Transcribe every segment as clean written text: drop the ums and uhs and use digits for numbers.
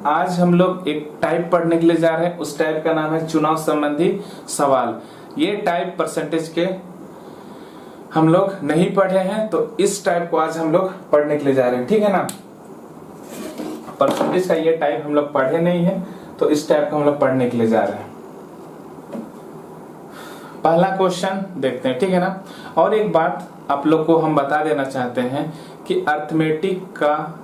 आज हम लोग एक टाइप पढ़ने के लिए जा रहे हैं। उस टाइप का नाम है चुनाव संबंधी सवाल। ये टाइप परसेंटेज के हम लोग नहीं पढ़े हैं, तो इस टाइप को आज हम लोग पढ़ने के लिए जा रहे हैं, ठीक है ना। परसेंटेज का ये टाइप हम लोग पढ़े नहीं है, तो इस टाइप को हम लोग पढ़ने के लिए जा रहे हैं। पहला क्वेश्चन देखते हैं, ठीक है ना। और एक बात आप लोग को हम बता देना चाहते हैं कि अर्थमेटिक का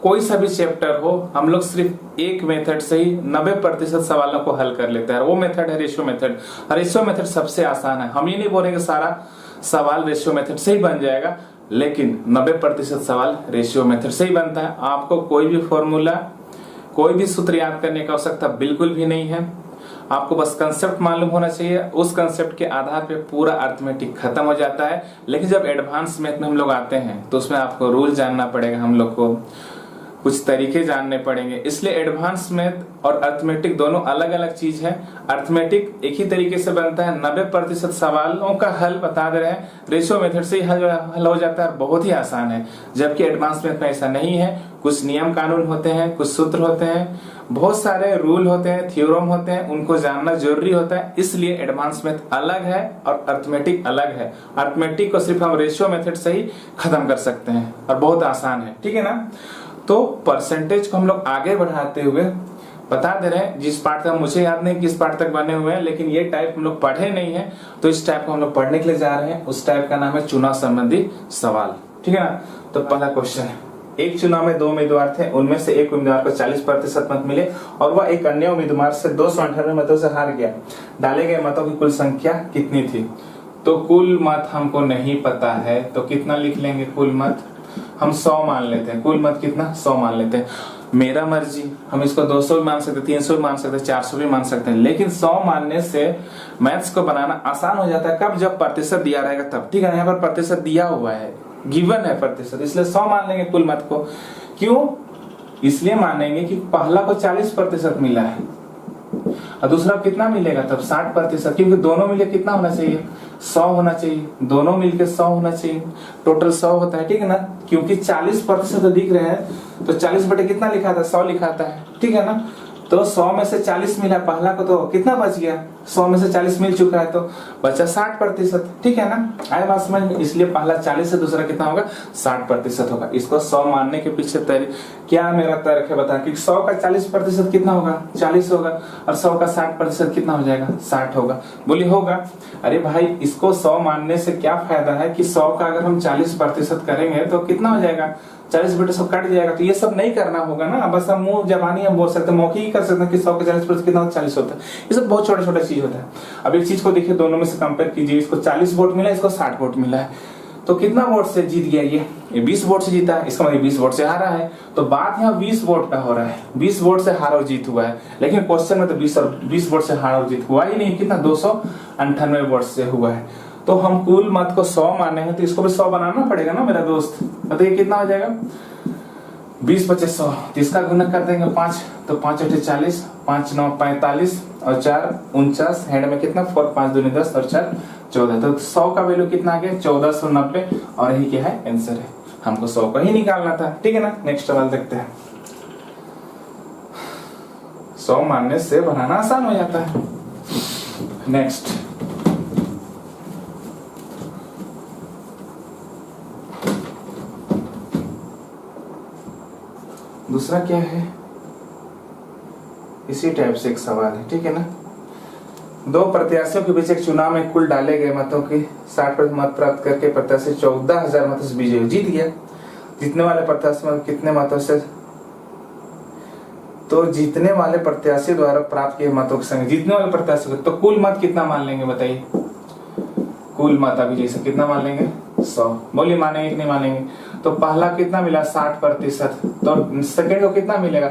कोई सा भी चैप्टर हो, हम लोग सिर्फ एक मेथड से ही 90% सवालों को हल कर लेते हैं। वो मेथड है रेशियो मेथड। रेशियो मेथड सबसे आसान है। हम ये नहीं बोलेंगे सारा सवाल रेशियो मेथड से ही बन जाएगा, लेकिन 90% सवाल रेशियो मेथड से ही बनता है। आपको कोई भी फॉर्मूला, कोई भी सूत्र याद करने की आवश्यकता बिल्कुल भी नहीं है। आपको बस कंसेप्ट मालूम होना चाहिए। उस कंसेप्ट के आधार पे पूरा अर्थमेटिक खत्म हो जाता है। लेकिन जब एडवांस मैथ में हम लोग आते हैं, तो उसमें आपको रूल जानना पड़ेगा, हम लोग को कुछ तरीके जानने पड़ेंगे। इसलिए एडवांस मैथ और अर्थमेटिक दोनों अलग अलग चीज है। अर्थमेटिक एक ही तरीके से बनता है, 90% सवालों का हल बता दे रहे हैं, रेशियो मेथड से ही हल हो जाता है, बहुत ही आसान है। जबकि एडवांस मैथ में ऐसा नहीं है। कुछ नियम कानून होते हैं, कुछ सूत्र होते हैं, बहुत सारे रूल होते हैं, थ्योरम होते हैं, उनको जानना जरूरी होता है। इसलिए एडवांस मैथ अलग है और अर्थमेटिक अलग है। अर्थमेटिक को सिर्फ हम रेशियो मेथड से ही खत्म कर सकते हैं और बहुत आसान है, ठीक है ना। तो परसेंटेज को हम लोग आगे बढ़ाते हुए बता दे रहे हैं, जिस पार्ट तक मुझे याद नहीं किस पार्ट तक बने हुए हैं, लेकिन ये टाइप हम लोग पढ़े नहीं है, तो इस टाइप को हम लोग पढ़ने के लिए जा रहे हैं। उस टाइप का नाम है चुनाव संबंधी सवाल, ठीक है ना। तो पहला क्वेश्चन है, एक चुनाव में 2 उम्मीदवार थे, उनमें से एक उम्मीदवार को 40% मत मिले और वह एक अन्य उम्मीदवार से 298 मतों से हार गया। डाले गए मतों की कुल संख्या कितनी थी? तो कुल मत हमको नहीं पता है, तो कितना लिख लेंगे कुल मत? हम 100 मान लेते हैं। कुल मत कितना? 100 मान लेते हैं। मेरा मर्जी, हम इसको 200 भी मान सकते, 300 भी मान सकते, 400 भी मान सकते हैं, लेकिन 100 मानने से मैथ्स को बनाना आसान हो जाता है। कब? जब प्रतिशत दिया रहेगा तब, ठीक है। यहाँ पर प्रतिशत दिया हुआ है, गिवन है प्रतिशत, इसलिए 100 मान लेंगे कुल मत को। क्यों? इसलिए मानेंगे कि पहला को 40% मिला है और दूसरा कितना मिलेगा तब? 60%, क्योंकि दोनों मिले कितना होना चाहिए? 100 होना चाहिए। दोनों मिलके 100 होना चाहिए, टोटल 100 होता है, ठीक है ना। क्योंकि 40% दिख रहे हैं, तो 40 बटे कितना लिखा था? 100 लिखा था, ठीक है ना। तो 100 में से 40 मिला पहला को, तो कितना बच गया? 100 में से 40 मिल चुका है, तो बचा 60%, ठीक है ना। आए बात समझ में? इसलिए पहला 40 से दूसरा कितना होगा? 60% होगा। इसको 100 मानने के पीछे क्या मेरा तर्क है बता, कि 100 का 40% कितना होगा? 40 होगा, और 100 का 60% कितना हो जाएगा? 60 होगा। बोली होगा। अरे भाई, इसको 100 मानने से क्या फायदा है कि 100 का अगर हम 40% करेंगे तो कितना हो जाएगा? 40 बटे 100 कट जाएगा। तो ये सब नहीं करना होगा ना, बस हम मुंह जबानी हम बोल सकते हैं, मौखिक ही कर सकते हैं कि 100 का 40% कितना? 40 होता है। ये सब बहुत छोटा छोटा चीज होता है। अब एक चीज को देखिए, दोनों में से कंपेयर कीजिए। इसको 40 वोट मिला, इसको 60 वोट मिला है, तो कितना वोट से जीत गया? ये 20 वोट से जीता है। इसका मतलब 20 वोट से हारा है। तो बात यहाँ 20 वोट का हो रहा है, 20 वोट से हार और जीत हुआ है। लेकिन क्वेश्चन में तो 20 वोट से हार और जीत हुआ ही नहीं। कितना? 298 वोट से हुआ है। तो हम कुल मत को 100 माने हैं, तो इसको भी 100 बनाना पड़ेगा ना मेरा दोस्त। बताइए कितना हो जाएगा? 20 × 100, तो इसका गुणा कर देंगे 5, तो 5 × 40, 5 × 9 45 और 4 49, हेड में कितना? 4 5 2 10 और 4 14। तो 100 का वैल्यू कितना आ गया? 1490। और यही क्या है? आंसर है। हमको 100 का ही निकालना था, ठीक है ना। नेक्स्ट सवाल देखते हैं। 100 मानने से बनाना आसान हो जाता है। नेक्स्ट, दूसरा क्या है? इसी टाइप से एक सवाल है, ठीक है ना। 2 प्रत्याशियों के बीच एक चुनाव में कुल डाले गए मतों की 60% मत प्राप्त करके प्रत्याशी 14,000 मतों से विजयी जीत गया। जीतने वाले प्रत्याशी में कितने मतों से? तो जीतने वाले प्रत्याशी द्वारा प्राप्त किए मतों की संख्या, जीतने वाले प्रत्याशी को, तो कुल मत कितना मान लेंगे बताइए? कुल मत अभी जैसे कितना मान लेंगे? 100। बोलिए मानेंगे कि नहीं मानेंगे? तो पहला कितना मिला? 60%। तो सेकेंड को कितना मिलेगा?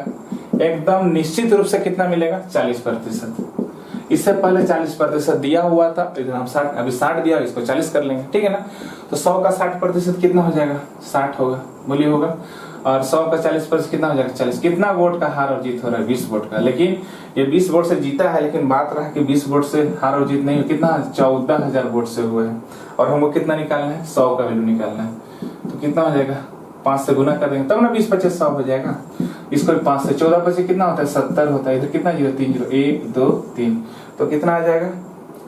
एकदम निश्चित रूप से कितना मिलेगा? 40%। इससे पहले 40% दिया हुआ था, हम 60, अभी 60 दिया, इसको 40 कर लेंगे, ठीक है ना। तो 100 का 60% कितना हो जाएगा? 60 होगा। बोलिए होगा। और 100 का 40% कितना हो जाएगा? 40। कितना वोट का हार और जीत हो रहा है? 20 वोट का। लेकिन ये 20 वोट से जीता है, लेकिन बात रहा कि 20 वोट से हार और जीत नहीं, कितना? 14,000 वोट से हुए हैं। और हमको कितना निकालना है? 100 का वैल्यू निकालना है। तो कितना हो जाएगा? 5 से गुना कर देंगे तब ना 20 × 50 100 हो जाएगा। इसको 5 से 14 बचे कितना होता है 70 होता है। इधर कितना जीरो 3 जीरो 1 2 3 तो कितना आ जाएगा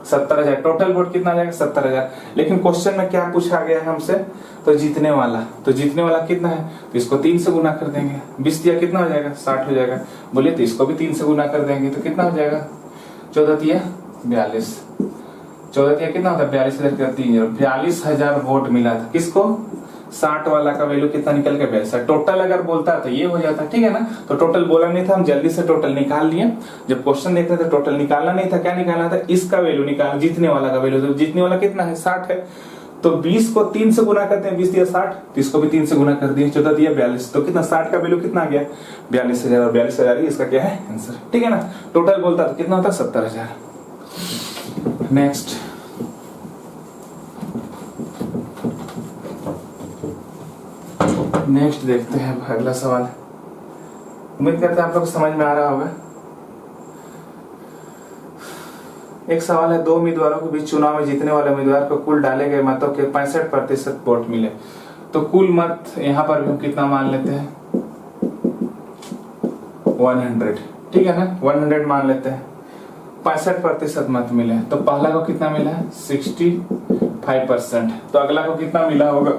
70,000। टोटल वोट कितना आ जाएगा 70,000। लेकिन क्वेश्चन में क्या पूछा गया है हमसे, तो जीतने वाला, तो जीतने वाला कितना है तो इसको 3 से गुना कर देंगे। 20 दिया कितना हो जाएगा 60 हो जाएगा। बोलिए तो इसको भी 3 से गुना कर देंगे तो कितना हो जाएगा 14 तिया 42। 14 तिया कितना होता है 42 इधर का 3 जीरो 42,000 वोट मिला था। किसको 60 वाला का वैल्यू कितना निकल के 42। टोटल अगर बोलता तो ये हो जाता, ठीक है ना। तो टोटल बोला नहीं था, हम जल्दी से टोटल निकाल लिए। जब क्वेश्चन देख रहे थे टोटल निकालना नहीं था, क्या निकालना था इसका वैल्यू निकाल, जीतने वाला का वैल्यू। तो जीतने वाला कितना है 60 है। तो 20 को 3 से गुना करते हैं, 20 दिया 60 तो इसको भी 3 से गुना कर दिए, 14 दिया 42। तो कितना 60 का वैल्यू कितना आ गया 42,000 और 42,000 ही इसका क्या है आंसर, ठीक है ना। टोटल बोलता तो कितना होता 70,000। नेक्स्ट देखते हैं अगला सवाल। उम्मीद करते हैं आप लोग को समझ में आ रहा होगा। एक सवाल है, 2 उम्मीदवारों के बीच चुनाव में जीतने वाले उम्मीदवार को कुल डाले गए मतों के 65% वोट मिले। तो कुल मत यहाँ पर भी हम कितना मान लेते हैं 100, ठीक है ना। 100 मान लेते हैं, 65% मत मिले। तो पहला को कितना मिला है 65%। तो अगला को कितना मिला होगा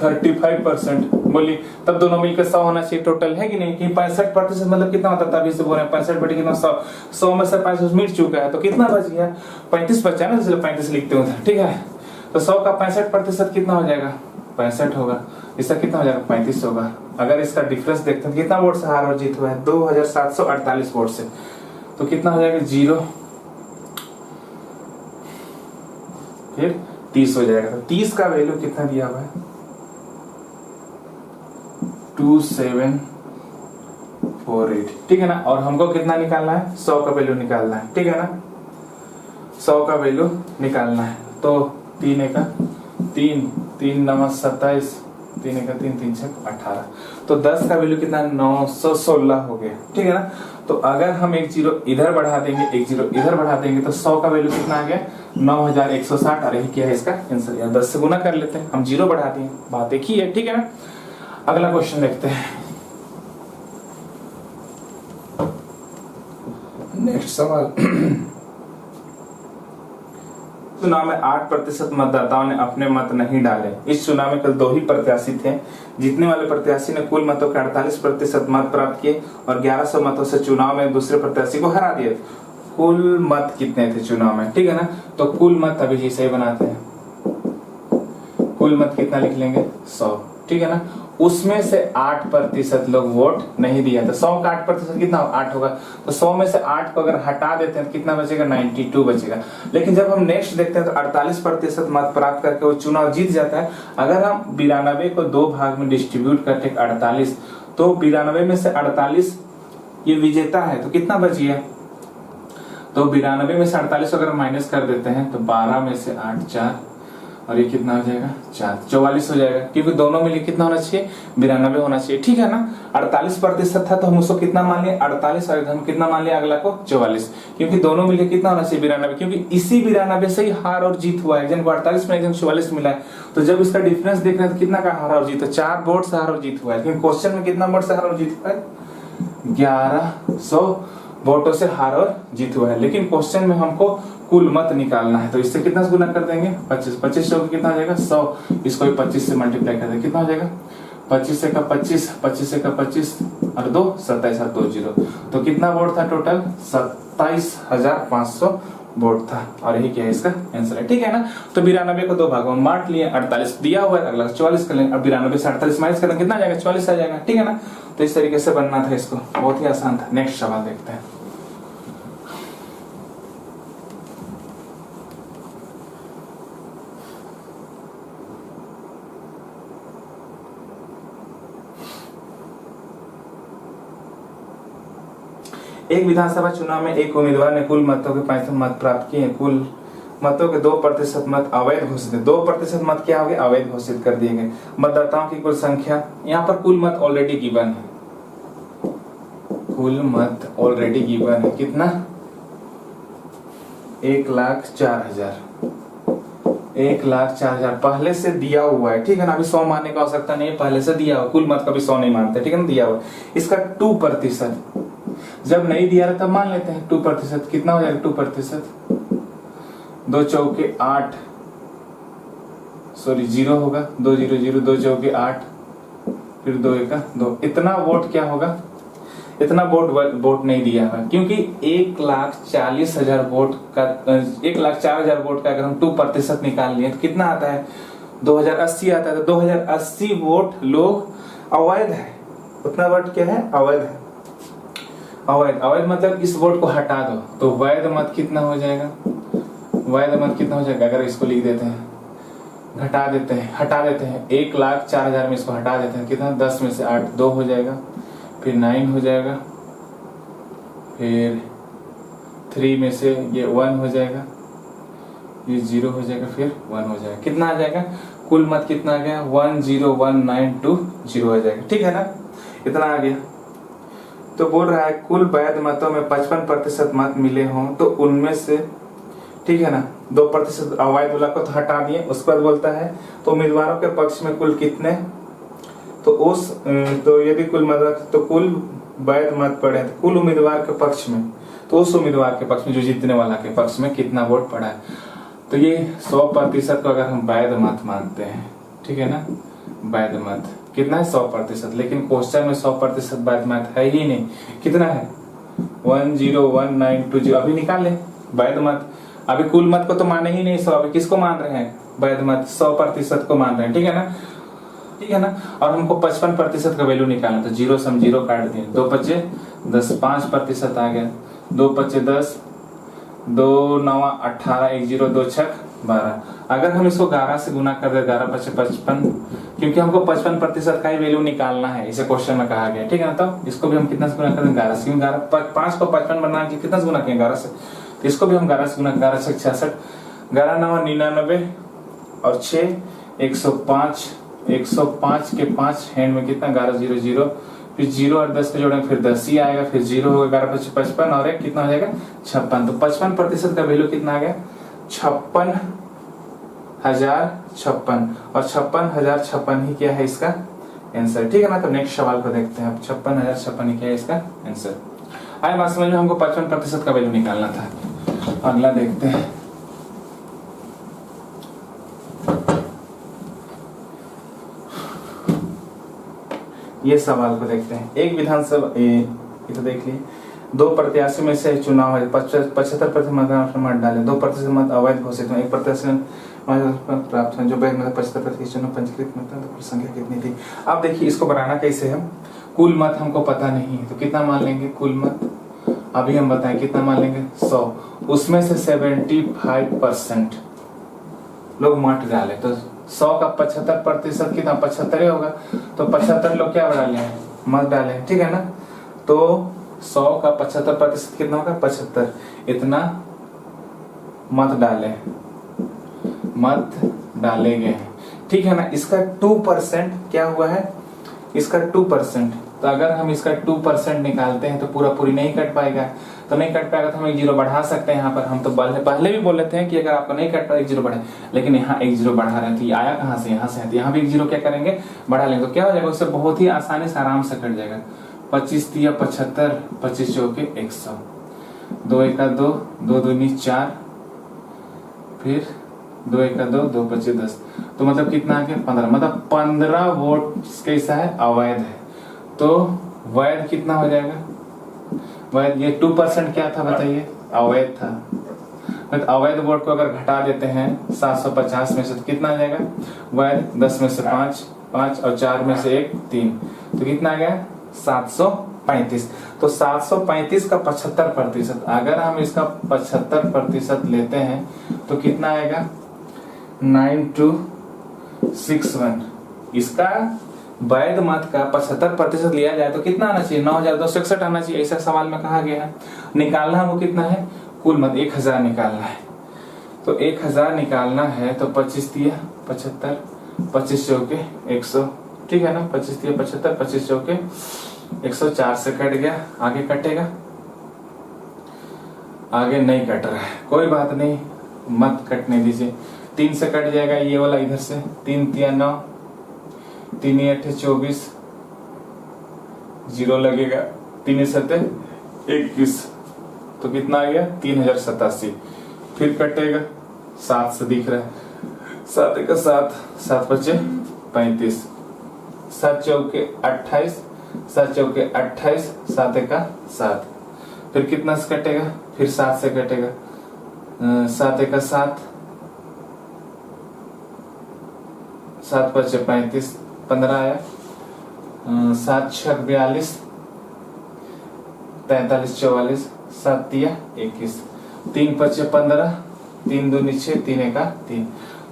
35%। बोलिए तब दोनों मिलकर 100 होना चाहिए टोटल, है कि नहीं। कि 65% मतलब कितना होता है, तभी से बोल रहे हैं 65 बटे कितना 100। 100 में से 65 मिट चुका है तो कितना बच गया 35 बचा ना, इसलिए 35 लिखते हो, ठीक है। तो 100 का 65% कितना हो जाएगा 65 होगा। इसका कितना हो जाएगा 35 होगा। अगर इसका डिफरेंस देखते हैं कितना वोट से हार और जीत हुआ है 2748 वोट से। तो कितना हो जाएगा 0 फिर 30 हो जाएगा। तो 30 का वैल्यू कितना दिया हुआ है 2748, ठीक है ना। और हमको कितना निकालना है 100 का वैल्यू निकालना है, ठीक है ना। 100 का वैल्यू निकालना है। तो 3 का 3 3 9 27 3 का 3 3 6 18। तो 10 का वैल्यू कितना 916 हो गया, ठीक है ना। तो अगर हम एक जीरो इधर बढ़ा देंगे, एक जीरो इधर बढ़ा देंगे तो 100 का वैल्यू कितना आ गया 9160। और यही क्या है इसका आंसर। या 10 से गुना कर लेते हैं, हम जीरो बढ़ा दिए, बात एक ही है, ठीक है ना। अगला क्वेश्चन देखते हैं। नेक्स्ट सवाल। चुनाव में 8% मतदाताओं ने अपने मत नहीं डाले। इस चुनाव में कल 2 ही प्रत्याशी थे। जीतने वाले प्रत्याशी ने कुल मतों के 48% मत प्राप्त किए और 1100 मतों से चुनाव में दूसरे प्रत्याशी को हरा दिए। कुल मत कितने थे चुनाव में, ठीक है ना। तो कुल मत अभी जी सही बनाते हैं। कुल मत कितना लिख लेंगे 100, ठीक है ना। उसमें से 8% लोग वोट नहीं दिया। तो 100 का 8% कितना 8 होगा। तो 100 में से 8 को अगर हटा देते हैं तो कितना बचेगा 92 बचेगा। लेकिन जब हम नेक्स्ट देखते हैं तो 48% मत प्राप्त करके वो चुनाव जीत जाता है। अगर हम 92 को 2 भाग में डिस्ट्रीब्यूट करते 48, तो 92 में से 48 ये विजेता है तो कितना बच गया। तो 92 में से 48 अगर माइनस कर देते हैं तो 12 में से 8 4 और ये कितना हो जाएगा 4 44 हो जाएगा। क्योंकि दोनों मिले कितना होना चाहिए 92 होना चाहिए, ठीक है ना। 48% था तो हम उसको कितना मान लिया 48 और हम कितना मान लिया अगला को 44। क्योंकि दोनों मिले कितना होना चाहिए 92, क्योंकि इसी 92 से ही हार और जीत हुआ है। एक जन को 48 में एक जन 44 मिला है। तो जब इसका डिफरेंस देख रहे हैं तो कितना का हार और जीत है 4 वोट से हार और जीत हुआ है। लेकिन क्वेश्चन में कितना वोट से हार और जीत हुआ है 1100 वोटों से हार और जीत हुआ है। लेकिन क्वेश्चन में हमको कुल मत निकालना है। तो इससे कितना से गुना कर देंगे 25 25 से कितना हो जाएगा 100। इसको 25 से मल्टीप्लाई कर देंगे कितना हो जाएगा 25 से का 25 25 से का 25 और 2 27 और 2 0। तो कितना वोट था टोटल 27,500 वोट था। और यही क्या है इसका आंसर है, ठीक है ना। तो 92 को 2 भागों में बांट लिए, 48 दिया हुआ है, अगला 44 कर लेंगे। अब 92 से 48 माइनस करेंगे कितना आ जाएगा 44 आ जाएगा, ठीक है ना। तो इस तरीके से बनना था इसको, बहुत ही आसान था। नेक्स्ट सवाल देखते हैं। एक विधानसभा चुनाव में एक उम्मीदवार ने कुल मतों के 65 मत प्राप्त किए। कुल मतों के 2% मत अवैध घोषित है। 2% मत क्या हो गए अवैध घोषित कर दिए गए। मतदाताओं की कुल संख्या, यहाँ पर कुल मत ऑलरेडी गिवन है। कुल मत ऑलरेडी गिवन है कितना 1,04,000। 1,04,000 पहले से दिया हुआ है, ठीक है ना। अभी 100 मानने का आवश्यकता नहीं है, पहले से दिया हुआ। कुल मत कभी 100 नहीं मानते, ठीक है ना, दिया हुआ। इसका 2%, जब नहीं दिया रहा तब मान लेते हैं 2%। कितना हो जाएगा 2%? 2 चौके 8, सॉरी 0 होगा, 2 0 0, 2 चौके 8, फिर 2 एका 2। इतना वोट क्या होगा? इतना वोट नहीं दिया है, क्योंकि 1,40,000 वोट का 1,04,000 वोट का अगर हम 2% निकाल लिए तो कितना आता है? 2080 आता है। तो 2080 वोट लोग अवैध है। उतना वोट क्या है? अवैध है। अवैध मतलब इस वोट को हटा दो, तो वैध मत कितना हो जाएगा? वैध मत कितना हो जाएगा? अगर इसको लिख देते हैं, हटा देते हैं 1,04,000 में इसको हटा देते हैं, कितना? 10 में से 8 2 हो जाएगा, फिर 9 हो जाएगा, फिर 3 में से ये 1 हो जाएगा, ये 0 हो जाएगा, फिर 1 हो जाएगा। कितना आ जाएगा? कुल मत कितना आ गया? 101920 हो जाएगा, ठीक है ना। इतना आ गया। तो बोल रहा है कुल वैध मतों में 55% मत मिले हों तो उनमें से, ठीक है ना, 2% अवैध वाला को तो हटा दिए। उसके बाद बोलता है तो उम्मीदवारों के पक्ष में कुल कितने, तो यदि कुल मत तो कुल वैध मत पड़े तो कुल उम्मीदवार के पक्ष में, तो उस उम्मीदवार के पक्ष में जो जीतने वाला के पक्ष में कितना वोट पड़ा है। तो ये 100% को अगर हम वैध मत मानते हैं, ठीक है ना, वैध मत कितना है? 100%। लेकिन क्वेश्चन में 100% वैध मत है ही नहीं। कितना है? 101920। अभी निकाल ले वैध मत। अभी कुल मत को तो माने ही नहीं 100। अभी किसको मान रहे हैं? वैध मत 100% को मान रहे हैं, ठीक है ना, ठीक है ना। और हमको 55% का वैल्यू निकालना, तो 0 से हम 0 काट दिए। 2 पचे 10, 5% आ गया। 2 पचे 10, 2 9 18, 1 0, 2 छक 12। अगर हम इसको 11 से गुना कर दे, 11 पचे 55, क्योंकि हमको 55% का ही वैल्यू निकालना है, इसे क्वेश्चन में कहा गया, ठीक है ना। तो इसको भी हम कितना से गुना कर दें? 11 से। 5 को 55 बनाने के लिए कितना से गुना किए? 11 से। तो इसको भी हम 11 से गुना, 11 छक 66, 11 9 99 और 6 105। 105 के 5 हैंड में कितना? 11 0 0, फिर 0 और 10 को जोड़ेंगे, फिर 10 ही आएगा, फिर 0 होगा, 11 पचे 55 और एक कितना हो जाएगा? 56। तो 55% का वैल्यू कितना आ गया? 56,056। और 56,056 ही क्या है इसका आंसर, ठीक है ना। तो नेक्स्ट सवाल को देखते हैं। 56,056 ही क्या है इसका आंसर। आए बात समझ में, हमको 55% का वैल्यू निकालना था। अगला देखते हैं। ये सवाल को देखते हैं। एक विधानसभा, ये तो देख लिए, 2 प्रत्याशी में से चुनाव है, 75% मत डाले, 2% मत अवैध घोषित हुए, 1% प्राप्त जो वैध मतलब 75% चुनाव पंजीकृत मतलब तो संख्या कितनी थी। अब देखिए इसको बनाना कैसे हम। कुल मत हमको पता नहीं है, तो कितना मान लेंगे कुल मत? अभी हम बताएं कितना मान लेंगे? 100। उसमें से 75% लोग मत डाले, तो 100 का 75% कितना? 75 ही होगा। तो 75 लोग क्या डाले हैं? मत डाले हैं, ठीक है ना। तो 100 का 75% कितना होगा? 75। इतना मत डाले गए, ठीक है ना। इसका 2% क्या हुआ है? इसका 2%। तो अगर हम इसका 2% निकालते हैं तो पूरा पूरी नहीं कट पाएगा। तो नहीं कट पाएगा तो हम 1 0 बढ़ा सकते हैं। यहाँ पर हम तो पहले भी बोल लेते हैं कि अगर आपको नहीं कट पाए 1 0 बढ़े, लेकिन यहाँ 1 0 बढ़ा रहे थे। आया कहाँ से? यहाँ से। यहाँ भी 1 0 क्या करेंगे? बढ़ा लेंगे। तो क्या हो जाएगा? उससे बहुत ही आसानी से आराम से कट जाएगा। 25 तिया 75, 25 चौके 100, 2 1 2, 2 2 4, फिर 2 1 2, 2 25 10। तो मतलब कितना आ गया? 15। मतलब 15 वोट कैसा है? अवैध है। तो वैध कितना हो जाएगा? वैध ये 2% क्या था बताइए? अवैध था। तो अवैध वोट को अगर घटा देते हैं 750 में से तो कितना आ जाएगा? वैध 10 में से 5 5 और 4 में से 1 3, तो कितना आ गया? 735। तो 735 का 75%, अगर हम इसका 75% लेते हैं तो कितना आएगा? 9261। इसका वैध मत का 75% लिया जाए तो कितना आना चाहिए? 9261 आना चाहिए। ऐसा सवाल में कहा गया है। निकालना वो कितना है? कुल मत 1000 निकालना है। तो 1000 निकालना है तो 25 तिया 75, 25 चौके 100, ठीक है ना। 25 तिया 75, 25 चौके 104 से कट गया। आगे कटेगा? आगे नहीं कट रहा है, कोई बात नहीं, मत कटने दीजिए। 3 से कट जाएगा ये वाला इधर से, 3 तिया 9, 3 8 24, 0 लगेगा, 3 7 21, तो कितना आ गया 3087। फिर कटेगा 7 से दिख रहा है, 7 1 7, 7 5 35, 7 चौके 28, 7 चौके 28, 7 1 7। फिर कितना से कटेगा, फिर 7 से कटेगा, 7 1 7, 7 5 35, 15 आया, 7 6 42, 43 44, 7 तिया 21, 3 5 15, 3 2 6, 3 1 3।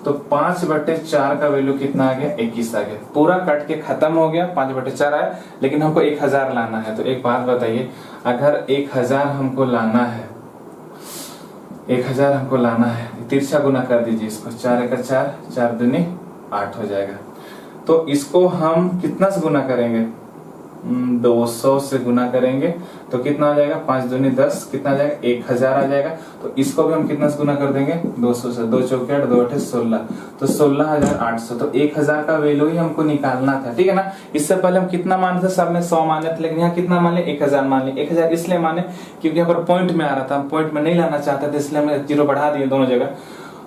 तो 5/4 का वैल्यू कितना आ गया 21 आ गया। पूरा कट के खत्म हो गया, 5/4 आया, लेकिन हमको 1000 लाना है। तो एक बात बताइए, अगर 1000 हमको लाना है, 1000 हमको लाना है, तिरछा गुना कर दीजिए इसको, 4 1 4, 4 दूनी 8 हो जाएगा। तो इसको हम कितना से गुना करेंगे, 200 से गुना करेंगे तो कितना आ जाएगा, 5 दूनी 10, कितना आ जाएगा 1000 आ जाएगा। तो इसको भी हम कितना से गुना कर देंगे, 200 से, 2 चौके 8, 2 8 16, तो 16800। तो 1000 का वैल्यू ही हमको निकालना था, ठीक है ना। इससे पहले हम कितना माने थे, सब में 100 माने थे, लेकिन यहाँ कितना मान लिया 1000 मान लिया। 1000 इसलिए माने क्योंकि यहाँ पर पॉइंट में आ रहा था, हम पॉइंट में नहीं लाना चाहते थे, इसलिए हमने 0 बढ़ा दिए दोनों जगह।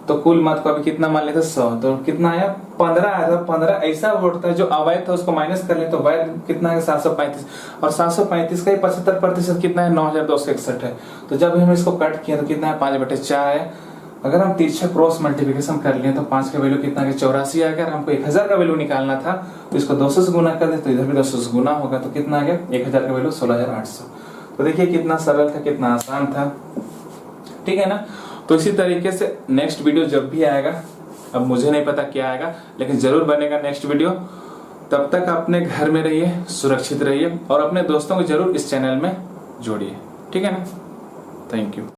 तो कुल मत को अभी कितना मान लेते 100, तो कितना आया 15 आया था। 15 ऐसा उठता है जो अवैध था उसको माइनस कर ले तो वैध कितना है 735, और 735 का ही 75% कितना है 9261 है। तो जब हम इसको कट किया तो कितना है 5/4 है। अगर हम तिरछा क्रॉस मल्टीप्लिकेशन कर लिए तो 5 का वैल्यू कितना है 84 आ गया। अगर हमको 1000 का वैल्यू निकालना था तो इसको 200 से गुना कर दे, तो इधर भी 200 से गुना होगा, तो कितना आ गया 1000 का वैल्यू 16800। तो देखिए कितना सरल था, कितना आसान था, ठीक है ना। तो इसी तरीके से नेक्स्ट वीडियो जब भी आएगा, अब मुझे नहीं पता क्या आएगा, लेकिन जरूर बनेगा नेक्स्ट वीडियो। तब तक अपने घर में रहिए, सुरक्षित रहिए, और अपने दोस्तों को जरूर इस चैनल में जोड़िए, ठीक है ना। Thank you.